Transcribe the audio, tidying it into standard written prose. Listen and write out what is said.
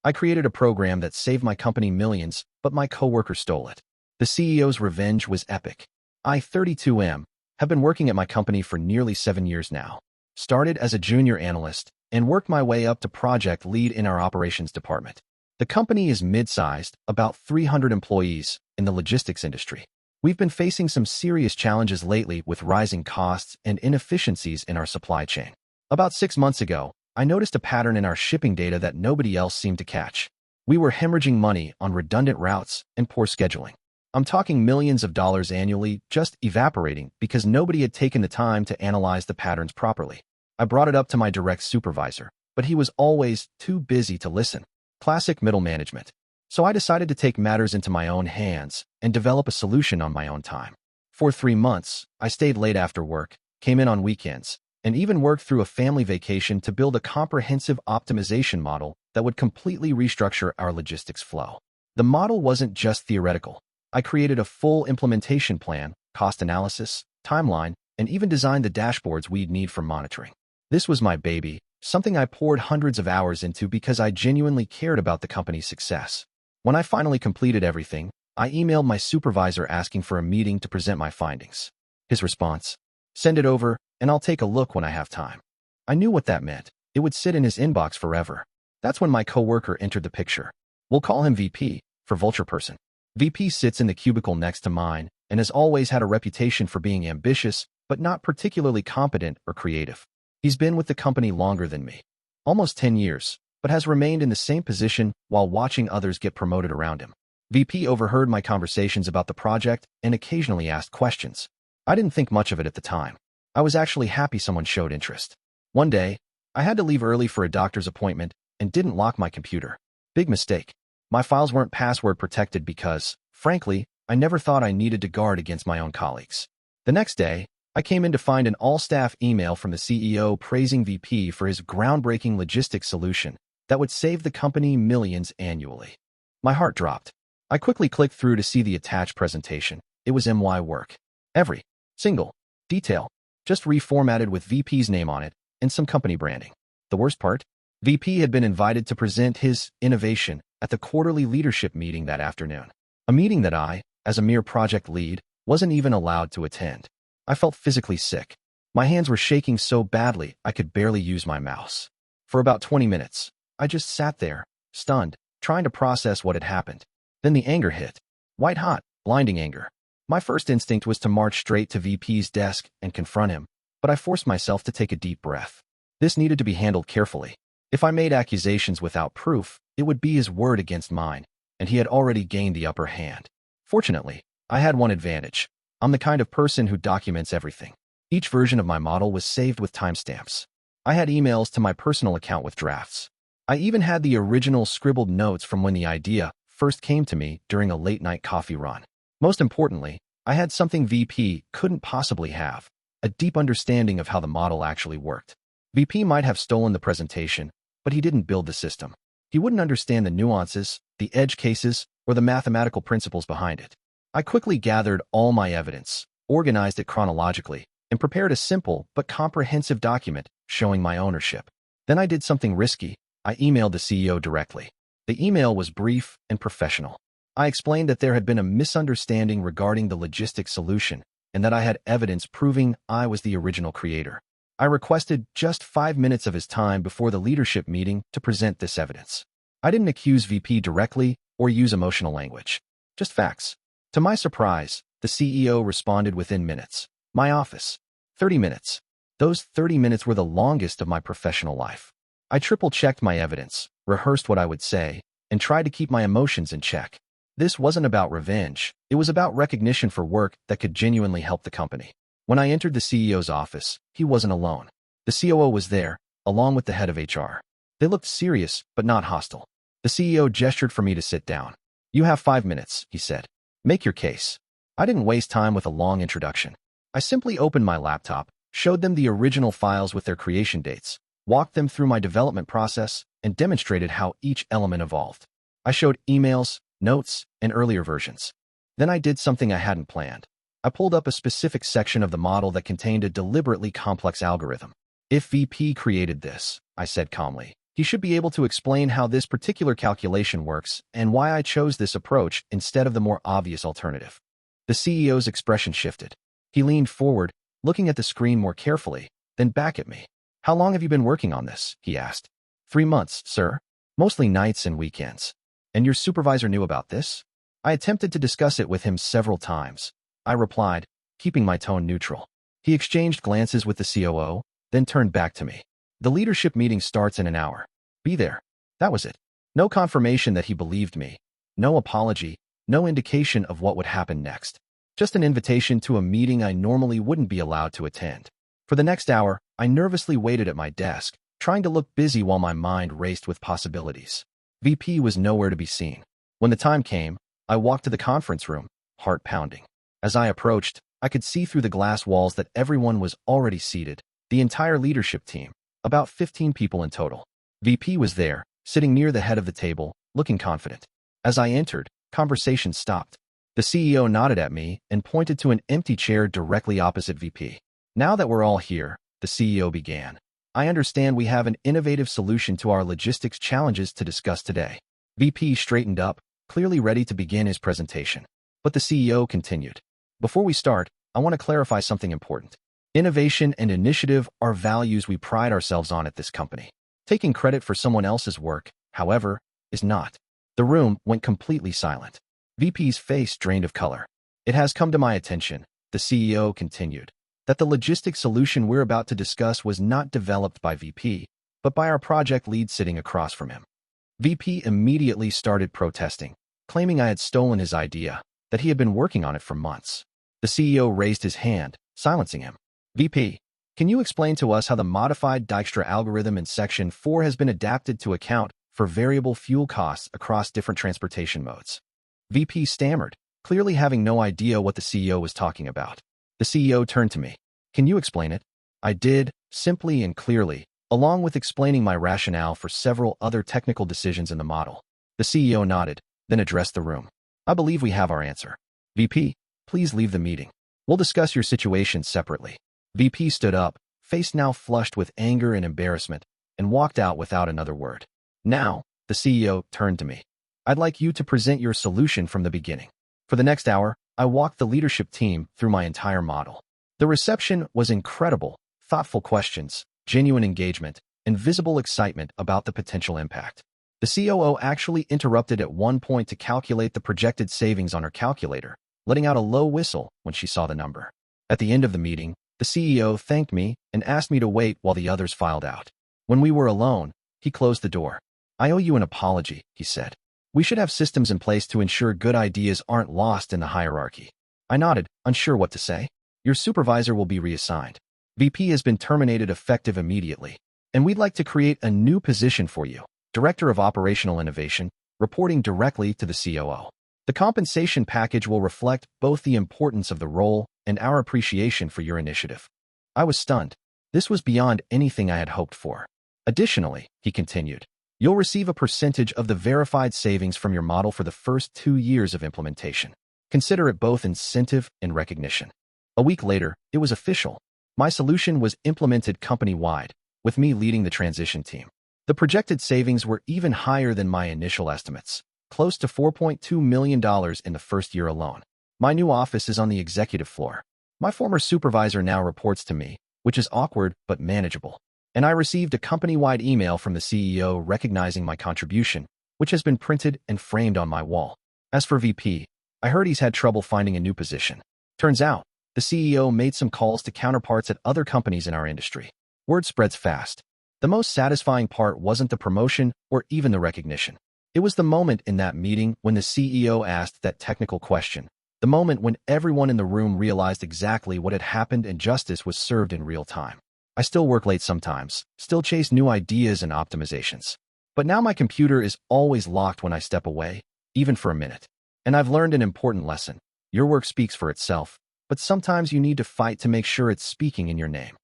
I created a program that saved my company millions, but my coworker stole it. The CEO's revenge was epic. I, 32M, have been working at my company for nearly 7 years now. Started as a junior analyst and worked my way up to project lead in our operations department. The company is mid-sized, about 300 employees, in the logistics industry. We've been facing some serious challenges lately with rising costs and inefficiencies in our supply chain. About 6 months ago, I noticed a pattern in our shipping data that nobody else seemed to catch. We were hemorrhaging money on redundant routes and poor scheduling. I'm talking millions of dollars annually just evaporating because nobody had taken the time to analyze the patterns properly. I brought it up to my direct supervisor, but he was always too busy to listen. Classic middle management. So I decided to take matters into my own hands and develop a solution on my own time. For 3 months, I stayed late after work, came in on weekends, and even worked through a family vacation to build a comprehensive optimization model that would completely restructure our logistics flow. The model wasn't just theoretical. I created a full implementation plan, cost analysis, timeline, and even designed the dashboards we'd need for monitoring. This was my baby, something I poured hundreds of hours into because I genuinely cared about the company's success. When I finally completed everything, I emailed my supervisor asking for a meeting to present my findings. His response: "Send it over, and I'll take a look when I have time." I knew what that meant. It would sit in his inbox forever. That's when my coworker entered the picture. We'll call him VP, for Vulture Person. VP sits in the cubicle next to mine and has always had a reputation for being ambitious, but not particularly competent or creative. He's been with the company longer than me, almost 10 years, but has remained in the same position while watching others get promoted around him. VP overheard my conversations about the project and occasionally asked questions. I didn't think much of it at the time. I was actually happy someone showed interest. One day, I had to leave early for a doctor's appointment and didn't lock my computer. Big mistake. My files weren't password protected because, frankly, I never thought I needed to guard against my own colleagues. The next day, I came in to find an all-staff email from the CEO praising VP for his groundbreaking logistics solution that would save the company millions annually. My heart dropped. I quickly clicked through to see the attached presentation. It was MY work. Every single detail, just reformatted with VP's name on it and some company branding. The worst part? VP had been invited to present his innovation at the quarterly leadership meeting that afternoon. A meeting that I, as a mere project lead, wasn't even allowed to attend. I felt physically sick. My hands were shaking so badly I could barely use my mouse. For about 20 minutes, I just sat there, stunned, trying to process what had happened. Then the anger hit. White hot, blinding anger. My first instinct was to march straight to VP's desk and confront him, but I forced myself to take a deep breath. This needed to be handled carefully. If I made accusations without proof, it would be his word against mine, and he had already gained the upper hand. Fortunately, I had one advantage. I'm the kind of person who documents everything. Each version of my model was saved with timestamps. I had emails to my personal account with drafts. I even had the original scribbled notes from when the idea first came to me during a late-night coffee run. Most importantly, I had something VP couldn't possibly have, a deep understanding of how the model actually worked. VP might have stolen the presentation, but he didn't build the system. He wouldn't understand the nuances, the edge cases, or the mathematical principles behind it. I quickly gathered all my evidence, organized it chronologically, and prepared a simple but comprehensive document showing my ownership. Then I did something risky. I emailed the CEO directly. The email was brief and professional. I explained that there had been a misunderstanding regarding the logistics solution and that I had evidence proving I was the original creator. I requested just 5 minutes of his time before the leadership meeting to present this evidence. I didn't accuse VP directly or use emotional language, just facts. To my surprise, the CEO responded within minutes. My office. 30 minutes. Those 30 minutes were the longest of my professional life. I triple-checked my evidence, rehearsed what I would say, and tried to keep my emotions in check. This wasn't about revenge. It was about recognition for work that could genuinely help the company. When I entered the CEO's office, he wasn't alone. The COO was there, along with the head of HR. They looked serious, but not hostile. The CEO gestured for me to sit down. "You have 5 minutes," he said. "Make your case." I didn't waste time with a long introduction. I simply opened my laptop, showed them the original files with their creation dates, walked them through my development process, and demonstrated how each element evolved. I showed emails, notes, and earlier versions. Then I did something I hadn't planned. I pulled up a specific section of the model that contained a deliberately complex algorithm. "If VP created this," I said calmly, He should be able to explain how this particular calculation works and why I chose this approach instead of the more obvious alternative. The CEO's expression shifted. He leaned forward, looking at the screen more carefully, then back at me. How long have you been working on this? He asked. 3 months, sir. Mostly nights and weekends. And your supervisor knew about this? I attempted to discuss it with him several times. I replied, keeping my tone neutral. He exchanged glances with the COO, then turned back to me. The leadership meeting starts in an hour. Be there. That was it. No confirmation that he believed me. No apology. No indication of what would happen next. Just an invitation to a meeting I normally wouldn't be allowed to attend. For the next hour, I nervously waited at my desk, trying to look busy while my mind raced with possibilities. VP was nowhere to be seen. When the time came, I walked to the conference room, heart pounding. As I approached, I could see through the glass walls that everyone was already seated, the entire leadership team, about 15 people in total. VP was there, sitting near the head of the table, looking confident. As I entered, conversation stopped. The CEO nodded at me and pointed to an empty chair directly opposite VP. Now that we're all here, the CEO began. I understand we have an innovative solution to our logistics challenges to discuss today. VP straightened up, clearly ready to begin his presentation. But the CEO continued. Before we start, I want to clarify something important. Innovation and initiative are values we pride ourselves on at this company. Taking credit for someone else's work, however, is not. The room went completely silent. VP's face drained of color. It has come to my attention, the CEO continued, that the logistics solution we're about to discuss was not developed by VP, but by our project lead sitting across from him. VP immediately started protesting, claiming I had stolen his idea, that he had been working on it for months. The CEO raised his hand, silencing him. VP, can you explain to us how the modified Dijkstra algorithm in Section 4 has been adapted to account for variable fuel costs across different transportation modes? VP stammered, clearly having no idea what the CEO was talking about. The CEO turned to me. Can you explain it? I did, simply and clearly, along with explaining my rationale for several other technical decisions in the model. The CEO nodded, then addressed the room. I believe we have our answer. VP, please leave the meeting. We'll discuss your situation separately. VP stood up, face now flushed with anger and embarrassment, and walked out without another word. Now, the CEO turned to me. I'd like you to present your solution from the beginning. For the next hour, I walked the leadership team through my entire model. The reception was incredible, thoughtful questions, genuine engagement, and visible excitement about the potential impact. The COO actually interrupted at one point to calculate the projected savings on her calculator, letting out a low whistle when she saw the number. At the end of the meeting, the CEO thanked me and asked me to wait while the others filed out. When we were alone, he closed the door. I owe you an apology, he said. We should have systems in place to ensure good ideas aren't lost in the hierarchy. I nodded, unsure what to say. Your supervisor will be reassigned. VP has been terminated effective immediately, and we'd like to create a new position for you, Director of Operational Innovation, reporting directly to the COO. The compensation package will reflect both the importance of the role and our appreciation for your initiative. I was stunned. This was beyond anything I had hoped for. Additionally, he continued, you'll receive a percentage of the verified savings from your model for the first 2 years of implementation. Consider it both incentive and recognition. A week later, it was official. My solution was implemented company-wide, with me leading the transition team. The projected savings were even higher than my initial estimates, close to $4.2 million in the first year alone. My new office is on the executive floor. My former supervisor now reports to me, which is awkward but manageable. And I received a company-wide email from the CEO recognizing my contribution, which has been printed and framed on my wall. As for VP, I heard he's had trouble finding a new position. Turns out, the CEO made some calls to counterparts at other companies in our industry. Word spreads fast. The most satisfying part wasn't the promotion or even the recognition. It was the moment in that meeting when the CEO asked that technical question, the moment when everyone in the room realized exactly what had happened and justice was served in real time. I still work late sometimes, still chase new ideas and optimizations. But now my computer is always locked when I step away, even for a minute. And I've learned an important lesson. Your work speaks for itself, but sometimes you need to fight to make sure it's speaking in your name.